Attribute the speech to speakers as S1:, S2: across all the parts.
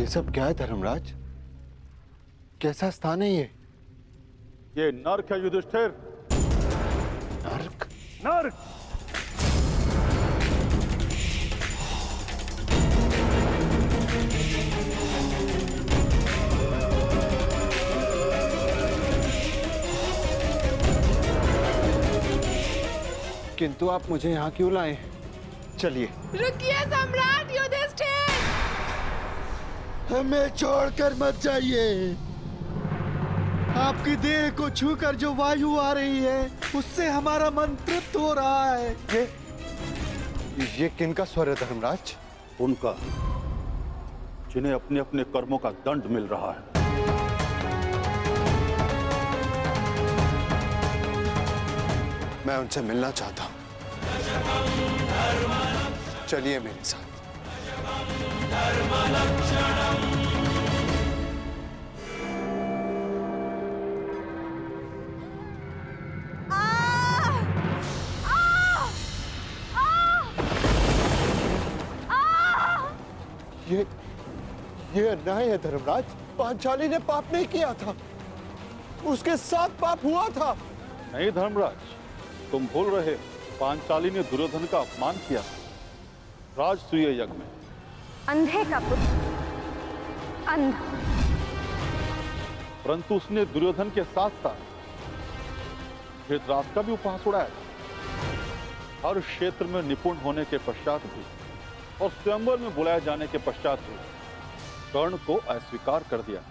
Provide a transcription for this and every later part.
S1: ये सब क्या है धर्मराज? कैसा स्थान है ये?
S2: ये नर्क है युधिष्ठिर।
S1: नर्क?
S2: नर्क।
S1: किंतु आप मुझे यहाँ क्यों लाए? चलिए।
S3: रुकिए सम्राट युधिष्ठिर!
S1: हमें छोड़कर मत जाइए। आपकी देह को छूकर जो वायु आ रही है उससे हमारा मन तृप्त हो रहा है। ये किनका स्वर है धर्मराज?
S2: उनका, जिन्हें अपने अपने कर्मों का दंड मिल रहा है।
S1: मैं उनसे मिलना चाहता हूं। चलिए मेरे साथ। ये अन्याय है धर्मराज। पांचाली ने पाप नहीं किया था, उसके साथ पाप हुआ था।
S2: नहीं धर्मराज, तुम भूल रहे, पांचाली ने दुर्योधन का अपमान किया राजसूय यज्ञ में।
S4: अंधे का पुत्र अंधा,
S2: परंतु उसने दुर्योधन के साथ साथ धृतराष्ट्र का भी उपहास उड़ाया। हर क्षेत्र में निपुण होने के पश्चात भी और स्वयंवर में बुलाए जाने के पश्चात भी कर्ण को अस्वीकार कर दिया।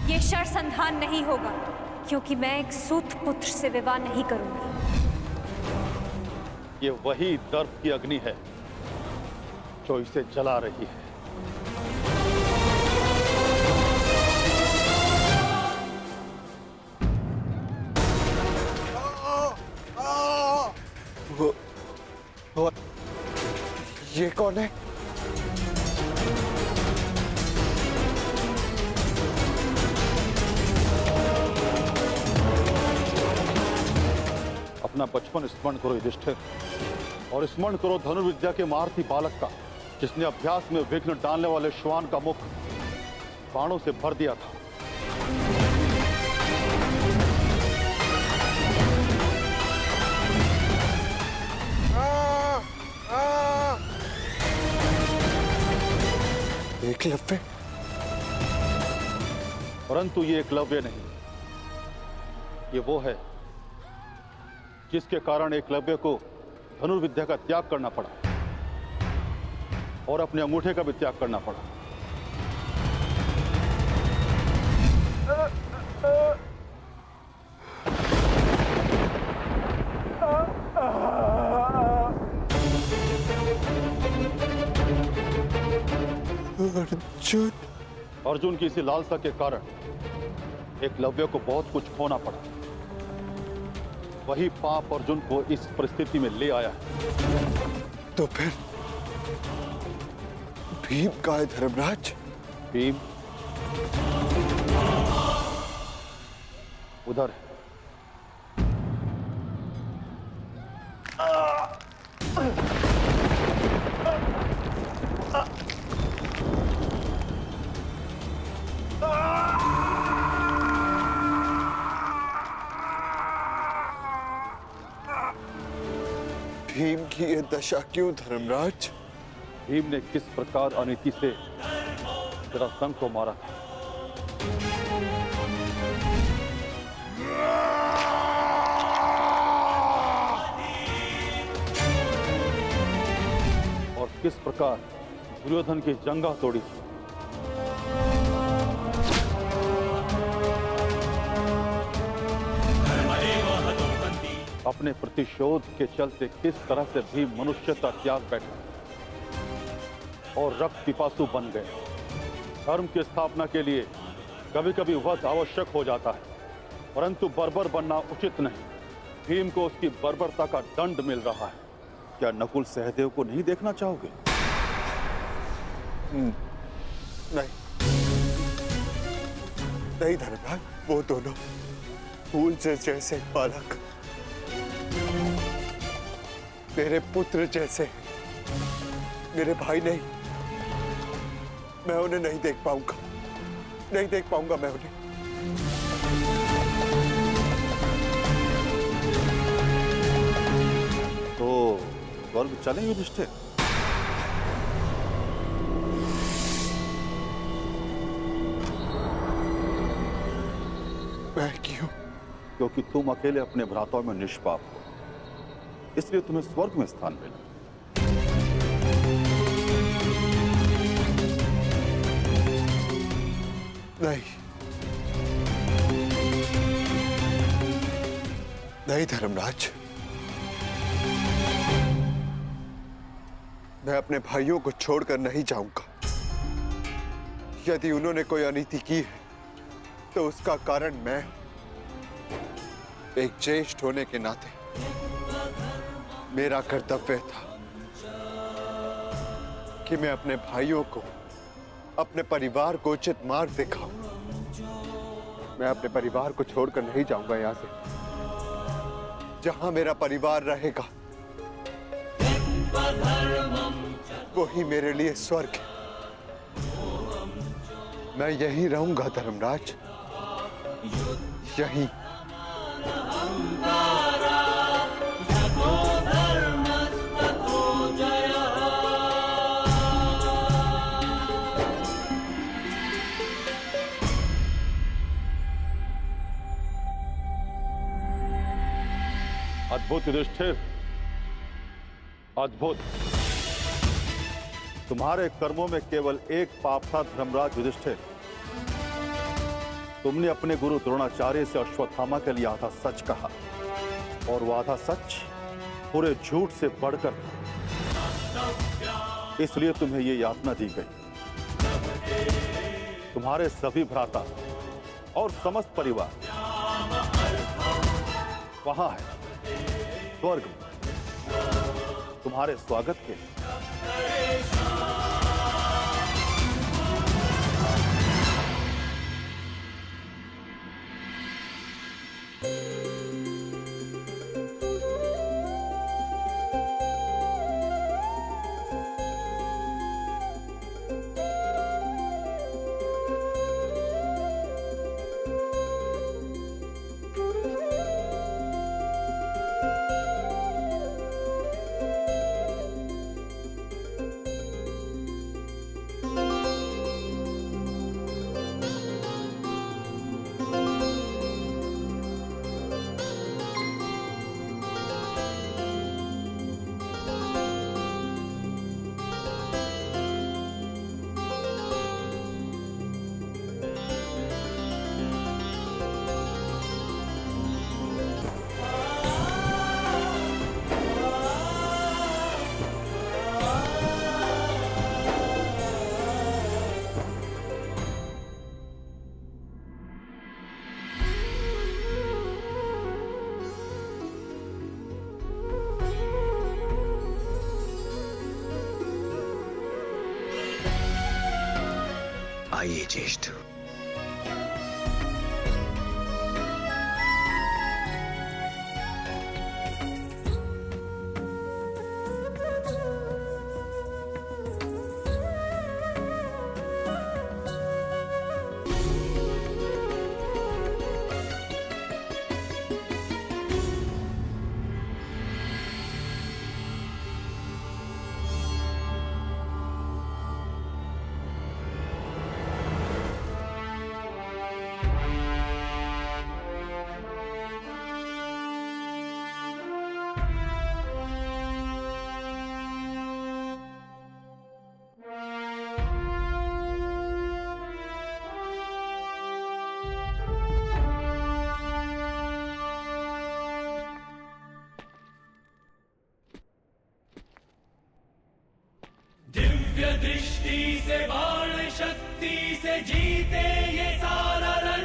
S4: ये शरसंधान नहीं होगा, क्योंकि मैं एक सूत पुत्र से विवाह नहीं करूंगी।
S2: ये वही दर्प की अग्नि है जो इसे जला रही है।
S1: वो ये कौन है?
S2: अपना बचपन स्मरण करो युधिष्ठिर, और स्मरण करो धनुर्विद्या के महारथी बालक का, जिसने अभ्यास में विघ्न डालने वाले श्वान का मुख बाणों से भर दिया था।
S1: एकलव्य?
S2: परंतु ये एकलव्य नहीं, ये वो है जिसके कारण एकलव्य को धनुर्विद्या का त्याग करना पड़ा और अपने अंगूठे का भी त्याग करना पड़ा।
S1: अर्जुन?
S2: अर्जुन की इसी लालसा के कारण एकलव्य को बहुत कुछ खोना पड़ा। वही पाप अर्जुन को इस परिस्थिति में ले आया है।
S1: तो फिर भीम का है धर्मराज?
S2: भीम उधर है।
S1: भीम की ये दशा क्यों धर्मराज?
S2: भीम ने किस प्रकार अनीति से जरासंध को मारा था। और किस प्रकार दुर्योधन की जंगा तोड़ी थी। अपने प्रतिशोध के चलते किस तरह से भी मनुष्यता त्याग बैठा और रक्त पिपासु बन गए। धर्म की स्थापना के लिए कभी कभी वध आवश्यक हो जाता है, परंतु बर्बर बनना उचित नहीं। भीम को उसकी बर्बरता का दंड मिल रहा है। क्या नकुल सहदेव को नहीं देखना चाहोगे?
S1: नहीं नहीं धर्मराज, वो दोनों फूल से जैसे बालक मेरे पुत्र जैसे, मेरे भाई नहीं, मैं उन्हें नहीं देख पाऊंगा, नहीं देख पाऊंगा मैं उन्हें।
S2: तो स्वर्ग चलें युधिष्ठिर?
S1: मैं क्यों?
S2: क्योंकि तुम अकेले अपने भ्राताओं में निष्पाप हो, इसलिए तुम्हें स्वर्ग में स्थान मिला।
S1: नहीं, नहीं धर्मराज, मैं अपने भाइयों को छोड़कर नहीं जाऊंगा। यदि उन्होंने कोई अनीति की है तो उसका कारण मैं, एक ज्येष्ठ होने के नाते मेरा कर्तव्य था कि मैं अपने भाइयों को, अपने परिवार को उचित मार्ग दिखाऊं। मैं अपने परिवार को छोड़कर नहीं जाऊंगा यहां से। जहां मेरा परिवार रहेगा वही मेरे लिए स्वर्ग है। मैं यहीं रहूंगा धर्मराज, यहीं।
S2: अद्भुत युधिष्ठिर, अद्भुत। तुम्हारे कर्मों में केवल एक पाप था धर्मराज युधिष्ठिर। तुमने अपने गुरु द्रोणाचार्य से अश्वत्थामा के लिए आधा सच कहा, और वो आधा सच पूरे झूठ से बढ़कर था। इसलिए तुम्हें ये यातना दी गई। तुम्हारे सभी भ्राता और समस्त परिवार वहां है, स्वर्ग में, तुम्हारे स्वागत के लिए।
S5: आइए ज्येष्ठ।
S6: दिव्य दृष्टि से बाण शक्ति से जीते ये सारा रण।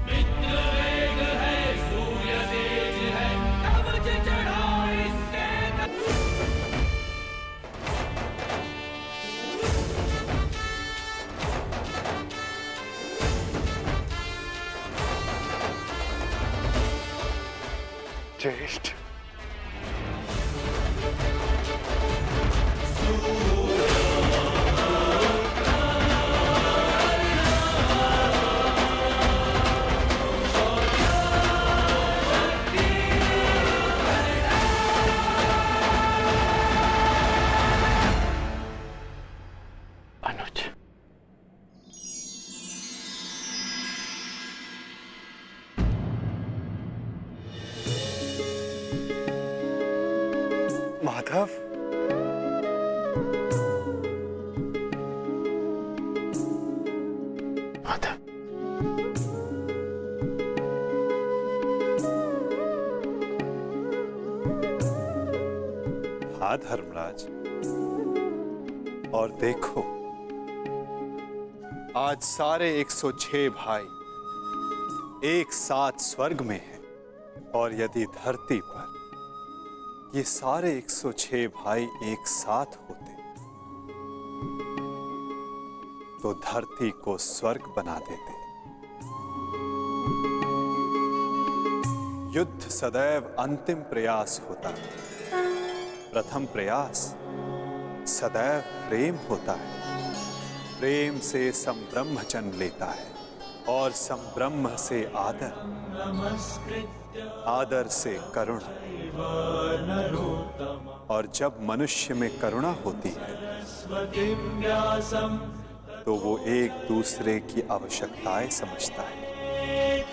S6: मित्र वेग है, सूर्य तेज है, कवच चढ़ा इसके
S1: ज्येष्ठ, माधव,
S5: माधव,
S7: हाँ धर्मराज, और देखो आज सारे 106 भाई एक साथ स्वर्ग में हैं, और यदि धरती पर ये सारे 106 भाई एक साथ होते तो धरती को स्वर्ग बना देते। युद्ध सदैव अंतिम प्रयास होता है, प्रथम प्रयास सदैव प्रेम होता है। प्रेम से संब्रह्म जन्म लेता है और संब्रह्म से आदर, आदर से करुणा, और जब मनुष्य में करुणा होती है तो वो एक दूसरे की आवश्यकताएं समझता है,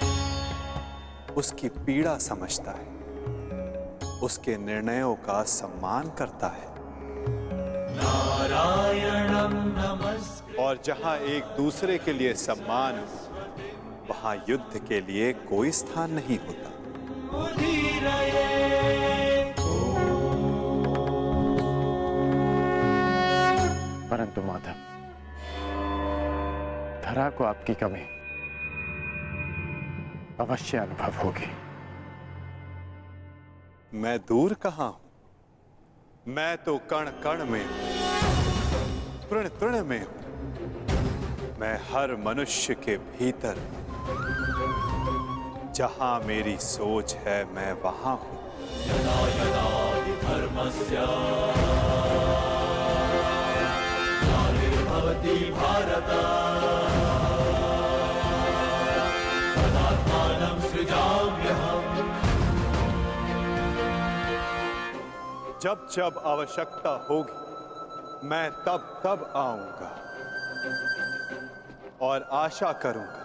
S7: उसकी पीड़ा समझता है, उसके निर्णयों का सम्मान करता है। और जहां एक दूसरे के लिए सम्मान हो, वहां युद्ध के लिए कोई स्थान नहीं होता।
S5: परंतु माधव, धरा को आपकी कमी अवश्य अनुभव होगी।
S7: मैं दूर कहां हूं, मैं तो कण कण में हूं, तृण तृण में हूं। मैं हर मनुष्य के भीतर हूं। जहां मेरी सोच है मैं वहां हूं।
S6: यदा यदा धर्मस्य ग्लानिर्भवति भारत तदात्मानं सृजाम्यहम्।
S7: जब जब आवश्यकता होगी मैं तब तब आऊंगा, और आशा करूंगा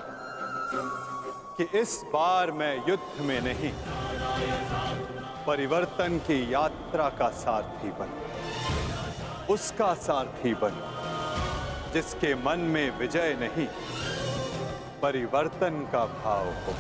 S7: कि इस बार मैं युद्ध में नहीं, परिवर्तन की यात्रा का सारथी बनूं, उसका सारथी बनूं जिसके मन में विजय नहीं, परिवर्तन का भाव हो।